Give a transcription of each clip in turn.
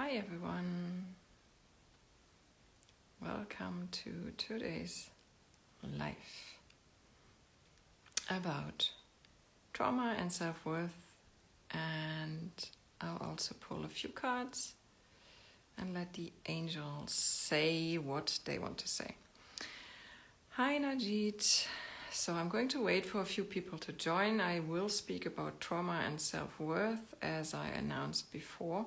Hi everyone, welcome to today's life about trauma and self-worth, and I'll also pull a few cards and let the angels say what they want to say. Hi Najit, so I'm going to wait for a few people to join. I will speak about trauma and self-worth as I announced before.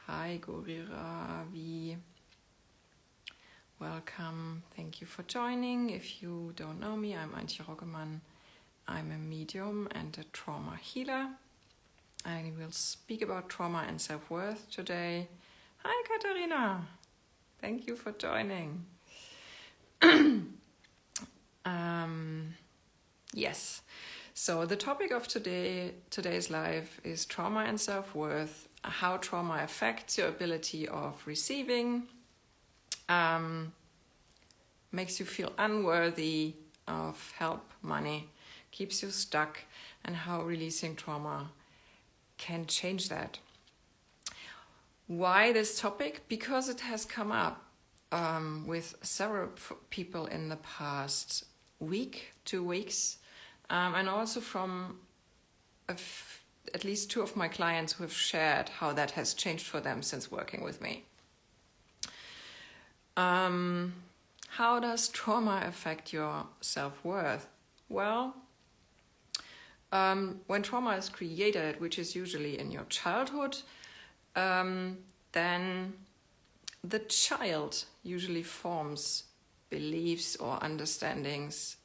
Hi Gorira V. Welcome. Thank you for joining. If you don't know me, I'm Antje Roggemann. I'm a medium and a trauma healer. I will speak about trauma and self-worth today. Hi Katharina. Thank you for joining. Yes. So the topic of today's live is trauma and self-worth, how trauma affects your ability of receiving, makes you feel unworthy of help, money, keeps you stuck, and how releasing trauma can change that. Why this topic? Because it has come up with several people in the past week, 2 weeks, and also from at least 2 of my clients who have shared how that has changed for them since working with me. How does trauma affect your self-worth? Well, when trauma is created, which is usually in your childhood, then the child usually forms beliefs or understandings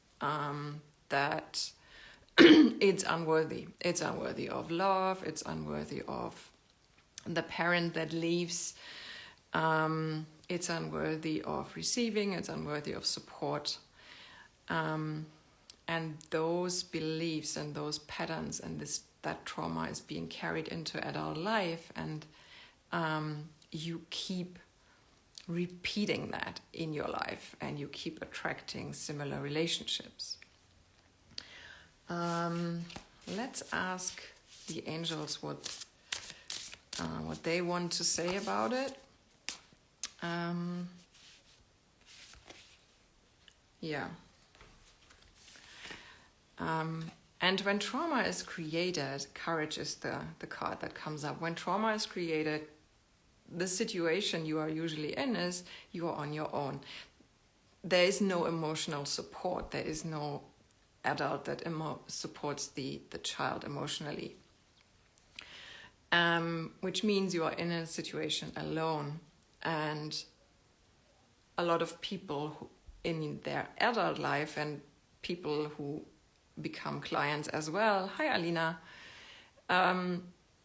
that it's unworthy. It's unworthy of love. It's unworthy of the parent that leaves. It's unworthy of receiving. It's unworthy of support. And those beliefs and those patterns and that trauma is being carried into adult life, and you keep repeating that in your life, and you keep attracting similar relationships. Let's ask the angels what they want to say about it. And when trauma is created, courage is the card that comes up. When trauma is created, the situation you are usually in is you are on your own. There is no emotional support. There is no adult that supports the child emotionally. Which means you are in a situation alone. And a lot of people who, in their adult life, and people who become clients as well, hi Alina,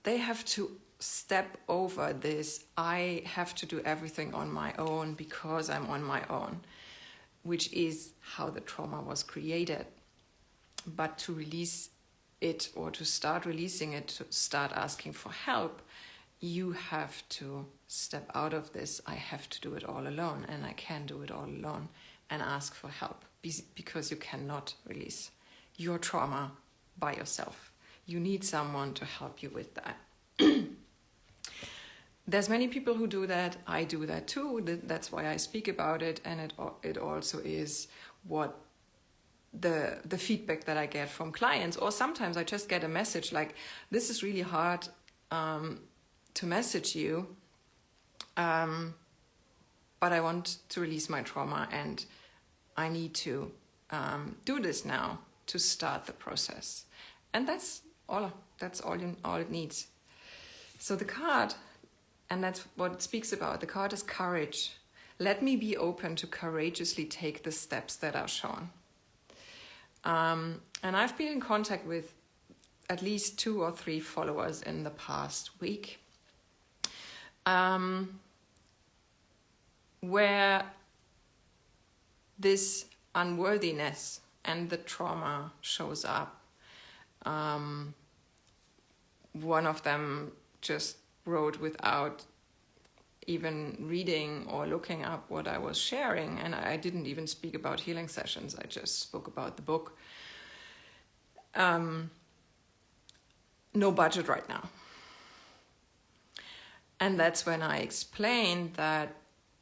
they have to step over this, I have to do everything on my own because I'm on my own, which is how the trauma was created. But to release it, or to start releasing it, to start asking for help, you have to step out of this. I have to do it all alone, and I can do it all alone, and ask for help, because you cannot release your trauma by yourself. You need someone to help you with that. There's many people who do that. I do that too. That's why I speak about it, and it also is what the feedback that I get from clients. Or sometimes I just get a message like, this is really hard to message you, but I want to release my trauma, and I need to do this now to start the process. And that's all it needs. So the card, and that's what it speaks about, the card is courage. Let me be open to courageously take the steps that are shown. And I've been in contact with at least 2 or 3 followers in the past week, where this unworthiness and the trauma shows up. One of them just wrote without even reading or looking up what I was sharing, and I didn't even speak about healing sessions. I just spoke about the book. No budget right now. And that's when I explained that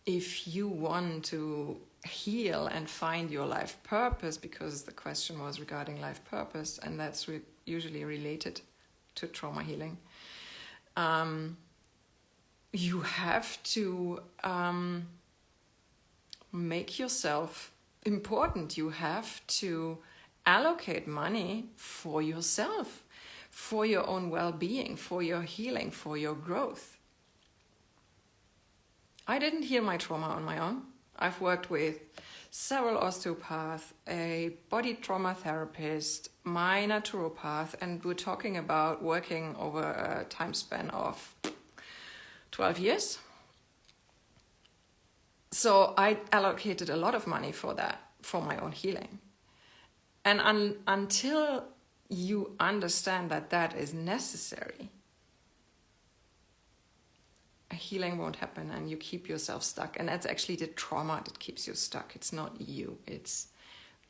if you want to heal and find your life purpose, because the question was regarding life purpose, and that's usually related to trauma healing, you have to make yourself important. You have to allocate money for yourself, for your own well-being, for your healing, for your growth. I didn't heal my trauma on my own. I've worked with several osteopaths, a body trauma therapist, my naturopath, and we're talking about working over a time span of 12 years. So I allocated a lot of money for that, for my own healing. And until you understand that that is necessary, a healing won't happen and you keep yourself stuck. And that's actually the trauma that keeps you stuck. It's not you. It's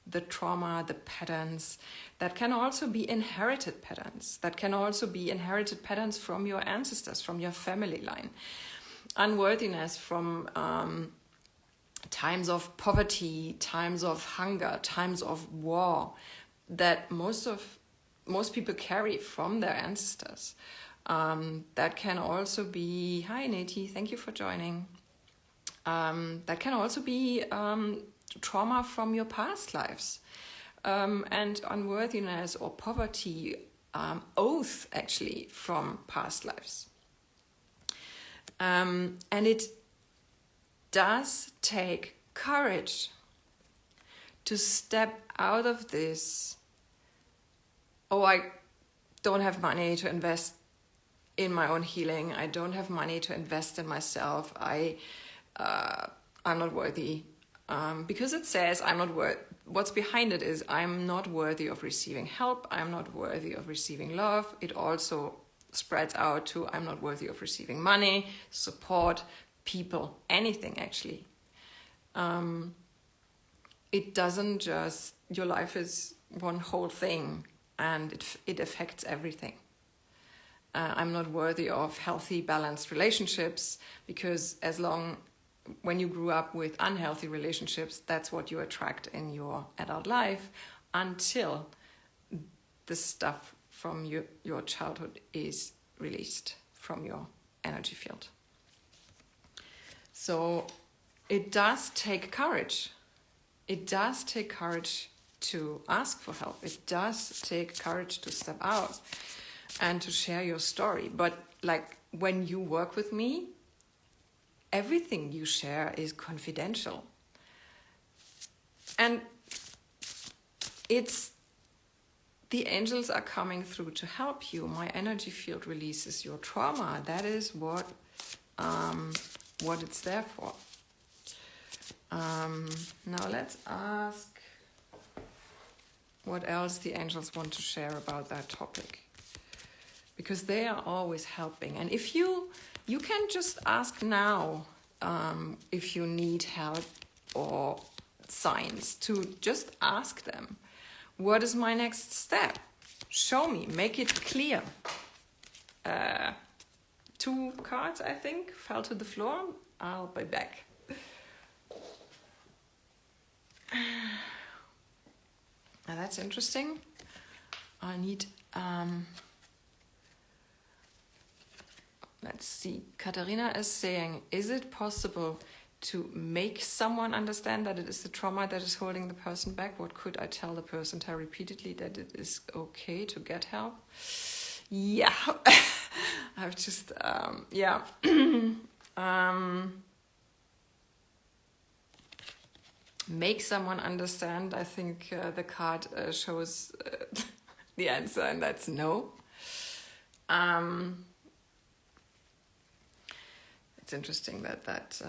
the trauma, the patterns that can also be inherited patterns. That can also be inherited patterns from your ancestors, from your family line. Unworthiness from times of poverty, times of hunger, times of war that most people carry from their ancestors. That can also be, hi Neti, thank you for joining. That can also be trauma from your past lives, and unworthiness or poverty, oath actually from past lives. And it does take courage to step out of this, oh, I don't have money to invest in my own healing, I don't have money to invest in myself, I'm not worthy. Because it says I'm not worthy. What's behind it is I'm not worthy of receiving help, I'm not worthy of receiving love. It also spreads out to I'm not worthy of receiving money, support, people, anything actually. It doesn't just, your life is one whole thing and it affects everything. I'm not worthy of healthy, balanced relationships because when you grew up with unhealthy relationships, that's what you attract in your adult life until the stuff from your childhood is released from your energy field. So it does take courage. It does take courage to ask for help. It does take courage to step out and to share your story. But like when you work with me, everything you share is confidential. And the angels are coming through to help you. My energy field releases your trauma. That is what it's there for. Now let's ask what else the angels want to share about that topic. Because they are always helping. And if you can just ask now if you need help or signs, to just ask them, what is my next step? Show me, make it clear. 2 cards, I think, fell to the floor. I'll be back. Now that's interesting. I need... Let's see. Katharina is saying, is it possible to make someone understand that it is the trauma that is holding the person back? What could I tell the person? Tell repeatedly that it is okay to get help? Yeah. I've just, yeah. Make someone understand. I think the card shows the answer, and that's no. It's interesting that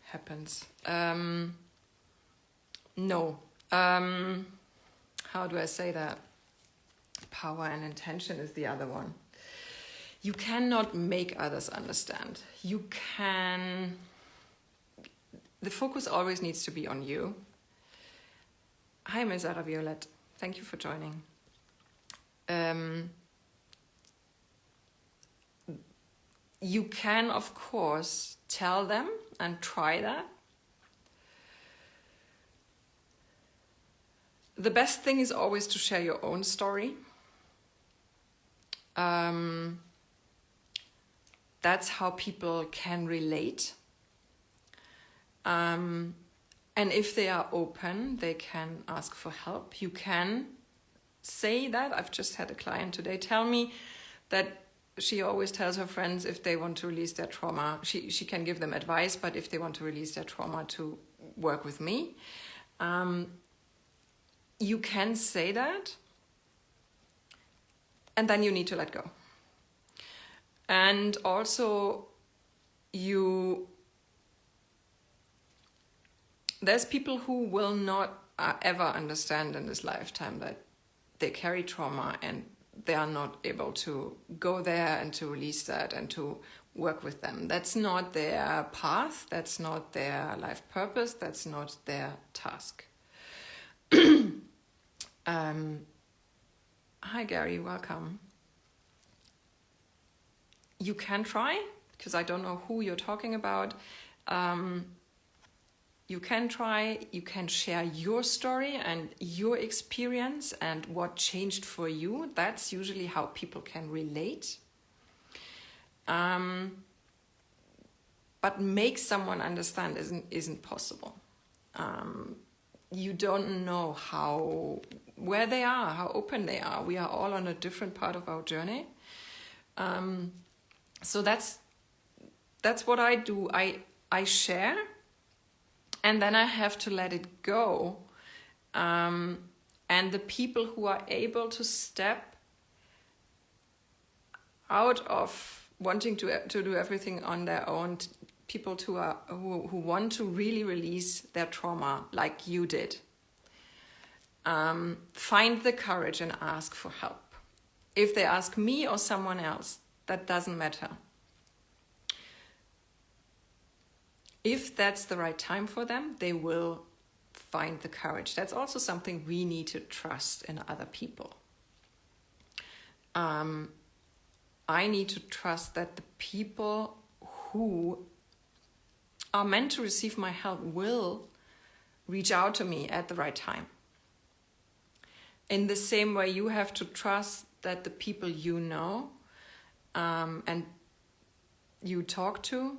happens. No. How do I say that? Power and intention is the other one. You cannot make others understand. The focus always needs to be on you. Hi, Ms. Ara Violette. Thank you for joining. You can, of course, tell them and try that. The best thing is always to share your own story. That's how people can relate. And if they are open, they can ask for help. You can say that. I've just had a client today tell me that she always tells her friends if they want to release their trauma, she can give them advice, but if they want to release their trauma, to work with me. You can say that, and then you need to let go. And also, there's people who will not ever understand in this lifetime that they carry trauma and they are not able to go there and to release that and to work with them. That's not their path. That's not their life purpose. That's not their task. Hi, Gary. Welcome. You can try, because I don't know who you're talking about. You can try, you can share your story and your experience and what changed for you. That's usually how people can relate. But make someone understand isn't possible. You don't know where they are, how open they are. We are all on a different part of our journey. So that's what I do. I share. And then I have to let it go. And the people who are able to step out of wanting to do everything on their own, people who want to really release their trauma like you did, find the courage and ask for help. If they ask me or someone else, that doesn't matter. If that's the right time for them, they will find the courage. That's also something we need to trust in other people. I need to trust that the people who are meant to receive my help will reach out to me at the right time. In the same way, you have to trust that the people you know and you talk to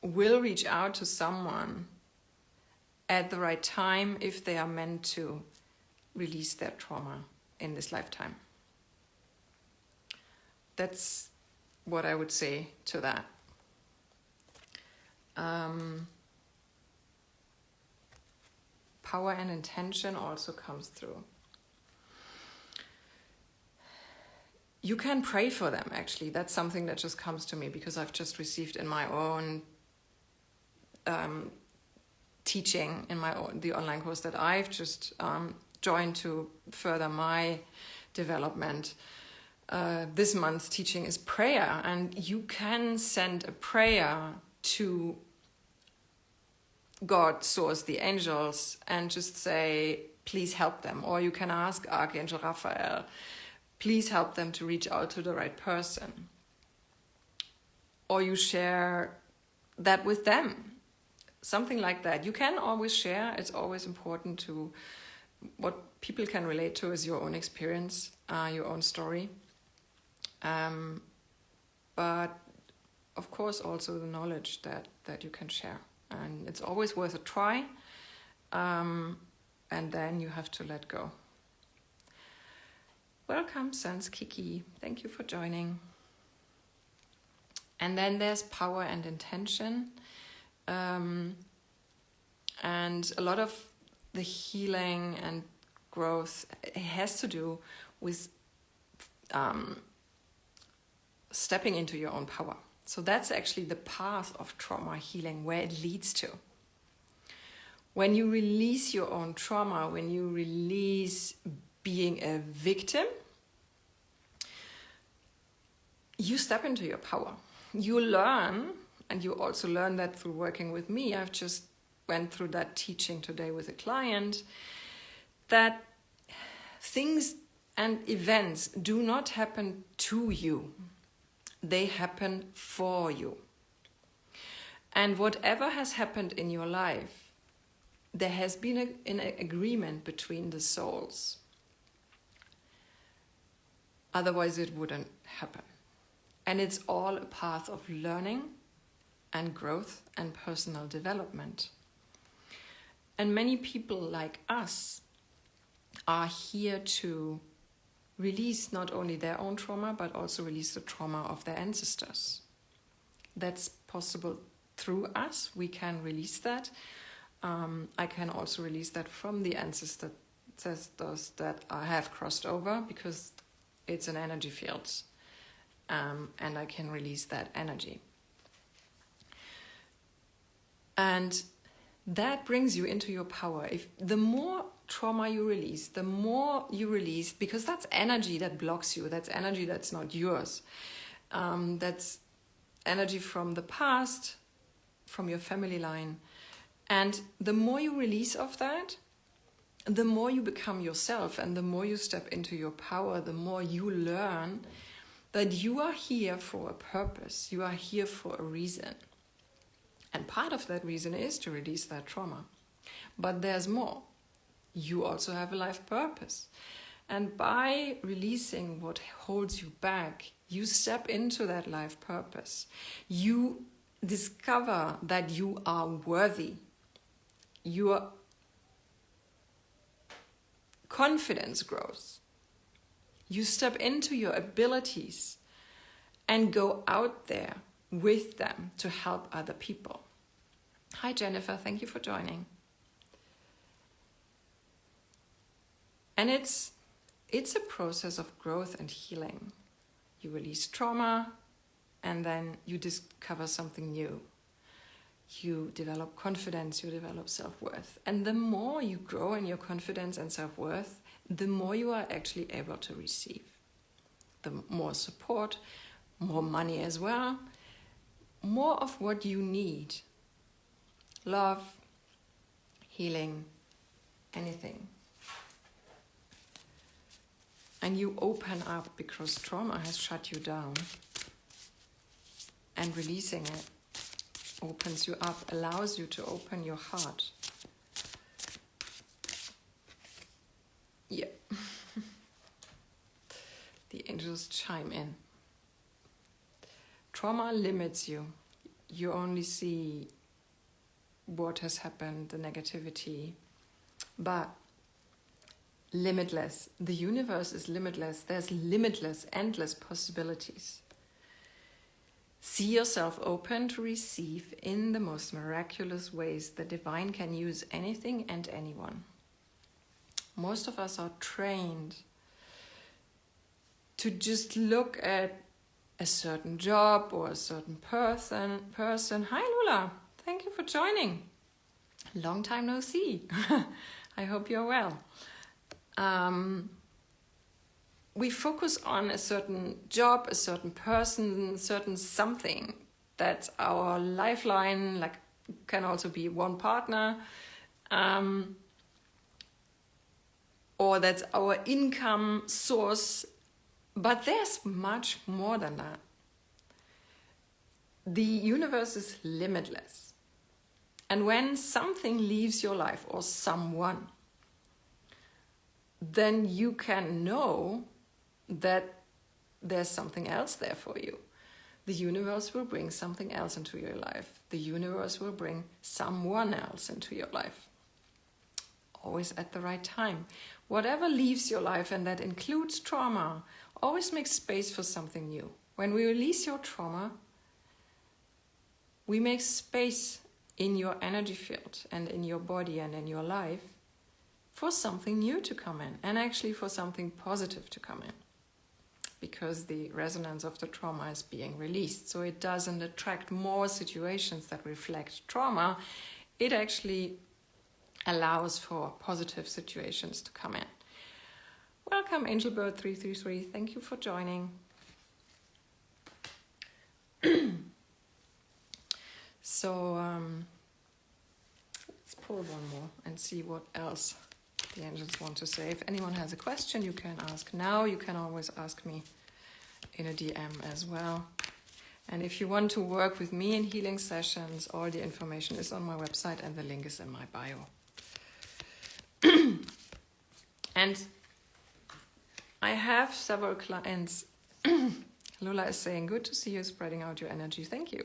will reach out to someone at the right time if they are meant to release their trauma in this lifetime. That's what I would say to that. Power and intention also comes through. You can pray for them, actually. That's something that just comes to me because I've just received in my own teaching, in the online course that I've just joined to further my development. This month's teaching is prayer, and you can send a prayer to God, Source, the angels, and just say, please help them. Or you can ask Archangel Raphael, please help them to reach out to the right person. Or you share that with them. Something like that. You can always share. It's always important to, what people can relate to is your own experience, your own story. But of course also the knowledge that you can share. And it's always worth a try. And then you have to let go. Welcome, Sans Kiki. Thank you for joining. And then there's power and intention. And a lot of the healing and growth has to do with stepping into your own power. So that's actually the path of trauma healing, where it leads to. When you release your own trauma, when you release being a victim, you step into your power. You learn, and you also learn that through working with me. I've just went through that teaching today with a client, that things and events do not happen to you. They happen for you. And whatever has happened in your life, there has been an agreement between the souls. Otherwise it wouldn't happen. And it's all a path of learning and growth and personal development. And many people like us are here to release not only their own trauma, but also release the trauma of their ancestors. That's possible through us. We can release that. I can also release that from the ancestors that I have crossed over, because it's an energy field. And I can release that energy. And that brings you into your power. If the more trauma you release, the more you release, because that's energy that blocks you. That's energy that's not yours. That's energy from the past, from your family line. And the more you release of that, the more you become yourself, and the more you step into your power, the more you learn that you are here for a purpose. You are here for a reason. And part of that reason is to release that trauma. But there's more. You also have a life purpose. And by releasing what holds you back, you step into that life purpose. You discover that you are worthy. Your confidence grows. You step into your abilities and go out there with them to help other people. Hi Jennifer, thank you for joining. And it's a process of growth and healing. You release trauma and then you discover something new. You develop confidence, you develop self-worth. And the more you grow in your confidence and self-worth, the more you are actually able to receive. The more support, more money as well, more of what you need. Love, healing, anything. And you open up because trauma has shut you down. And releasing it opens you up, allows you to open your heart. Yeah. The angels chime in. Trauma limits you. You only see what has happened, the negativity. But limitless. The universe is limitless. There's limitless, endless possibilities. See yourself open to receive in the most miraculous ways. The divine can use anything and anyone. Most of us are trained to just look at a certain job or a certain person. Hi Lula, thank you for joining. Long time no see. I hope you're well. We focus on a certain job, a certain person, certain something. That's our lifeline, like can also be one partner. Or that's our income source. But there's much more than that. The universe is limitless. And when something leaves your life or someone, then you can know that there's something else there for you. The universe will bring something else into your life. The universe will bring someone else into your life. Always at the right time. Whatever leaves your life, and that includes trauma, always make space for something new. When we release your trauma, we make space in your energy field and in your body and in your life for something new to come in, and actually for something positive to come in, because the resonance of the trauma is being released. So it doesn't attract more situations that reflect trauma. It actually allows for positive situations to come in. Welcome Angelbird333, thank you for joining. So let's pull one more and see what else the angels want to say. If anyone has a question, you can ask now. You can always ask me in a DM as well. And if you want to work with me in healing sessions, all the information is on my website and the link is in my bio. And I have several clients. Lola is saying, good to see you spreading out your energy. Thank you.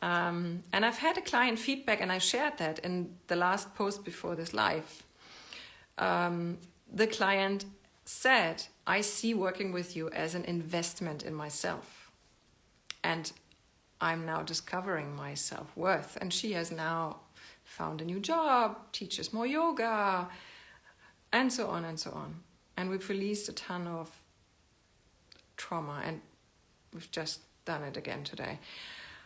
And I've had a client feedback, and I shared that in the last post before this live. The client said, I see working with you as an investment in myself. And I'm now discovering my self-worth. And she has now found a new job, teaches more yoga, and so on and so on. And we've released a ton of trauma, and we've just done it again today.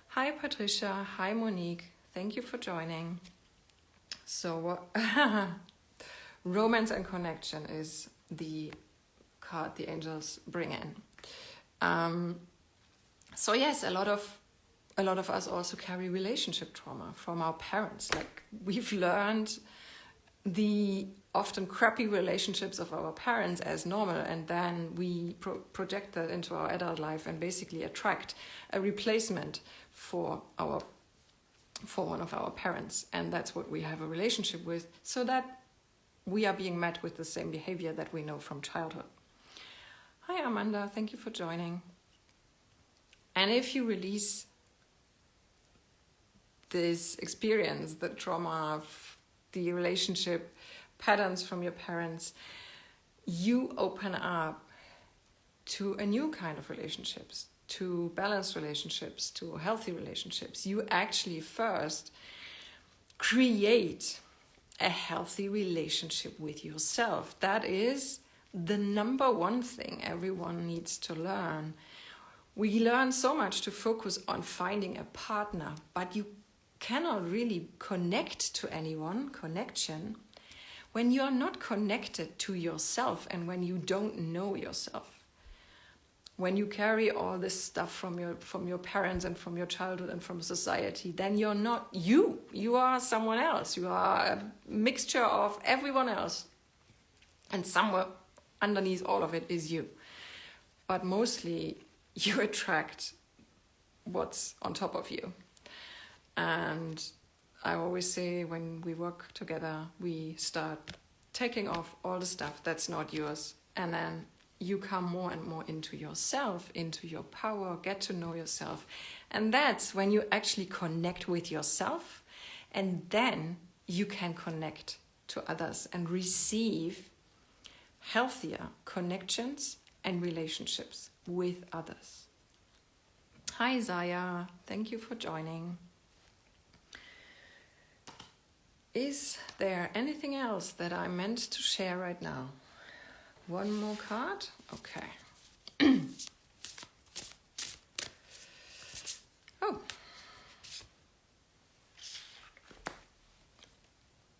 Hi Patricia, hi Monique, thank you for joining. So romance and connection is the card the angels bring in. So yes, a lot of us also carry relationship trauma from our parents. Like, we've learned the often crappy relationships of our parents as normal, and then we project that into our adult life and basically attract a replacement for one of our parents, and that's what we have a relationship with, so that we are being met with the same behavior that we know from childhood. Hi Amanda, thank you for joining. And if you release this experience, the trauma, the relationship patterns from your parents, you open up to a new kind of relationships, to balanced relationships, to healthy relationships. You actually first create a healthy relationship with yourself. That is the number one thing everyone needs to learn. We learn so much to focus on finding a partner, but you cannot really connect to anyone, connection, when you are not connected to yourself and when you don't know yourself. When you carry all this stuff from your parents and from your childhood and from society, then you're not you. You are someone else. You are a mixture of everyone else. And somewhere underneath all of it is you. But mostly you attract what's on top of you. And I always say, when we work together, we start taking off all the stuff that's not yours. And then you come more and more into yourself, into your power, get to know yourself. And that's when you actually connect with yourself. And then you can connect to others and receive healthier connections and relationships with others. Hi Zaya, thank you for joining. Is there anything else that I meant to share right now? One more card? Okay. Oh.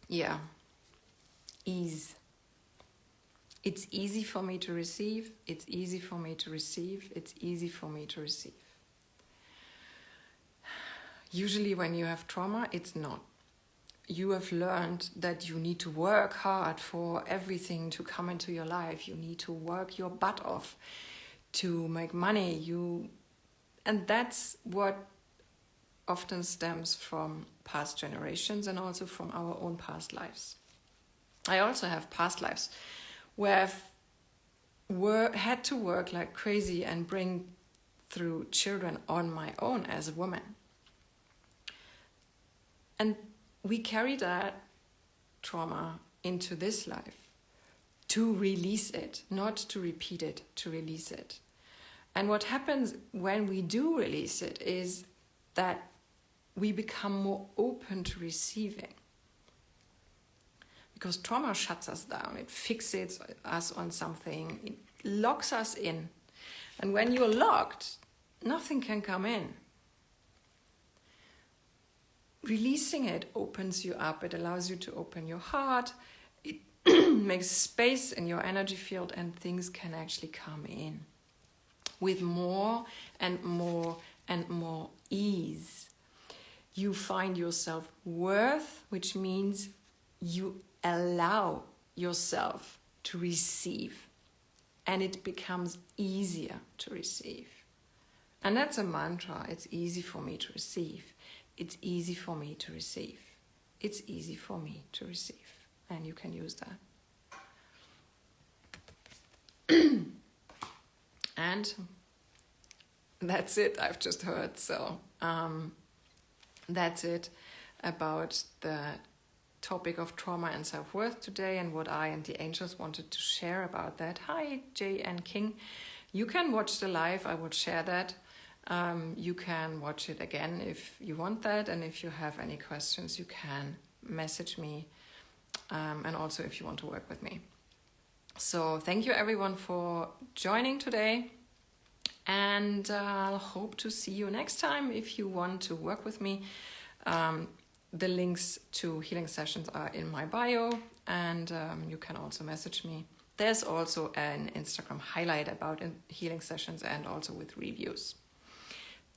Yeah. Ease. It's easy for me to receive. It's easy for me to receive. It's easy for me to receive. Usually when you have trauma, it's not. You have learned that you need to work hard for everything to come into your life. You need to work your butt off to make money. And that's what often stems from past generations and also from our own past lives. I also have past lives where I've had to work like crazy and bring through children on my own as a woman. And we carry that trauma into this life to release it, not to repeat it, to release it. And what happens when we do release it is that we become more open to receiving. Because trauma shuts us down, it fixates us on something, it locks us in. And when you're locked, nothing can come in. Releasing it opens you up. It allows you to open your heart. It makes space in your energy field, and things can actually come in with more and more and more ease. You find your self-worth, which means you allow yourself to receive, and it becomes easier to receive. And that's a mantra. It's easy for me to receive. It's easy for me to receive. It's easy for me to receive. And you can use that. And that's it, I've just heard. So that's it about the topic of trauma and self-worth today, and what I and the angels wanted to share about that. Hi, Jay and King. You can watch the live. I will share that. You can watch it again if you want that. And if you have any questions, you can message me. And also if you want to work with me. So thank you everyone for joining today. And I'll hope to see you next time if you want to work with me. The links to healing sessions are in my bio, and you can also message me. There's also an Instagram highlight about healing sessions and also with reviews.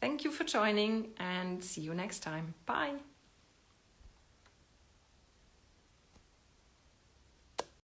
Thank you for joining, and see you next time. Bye.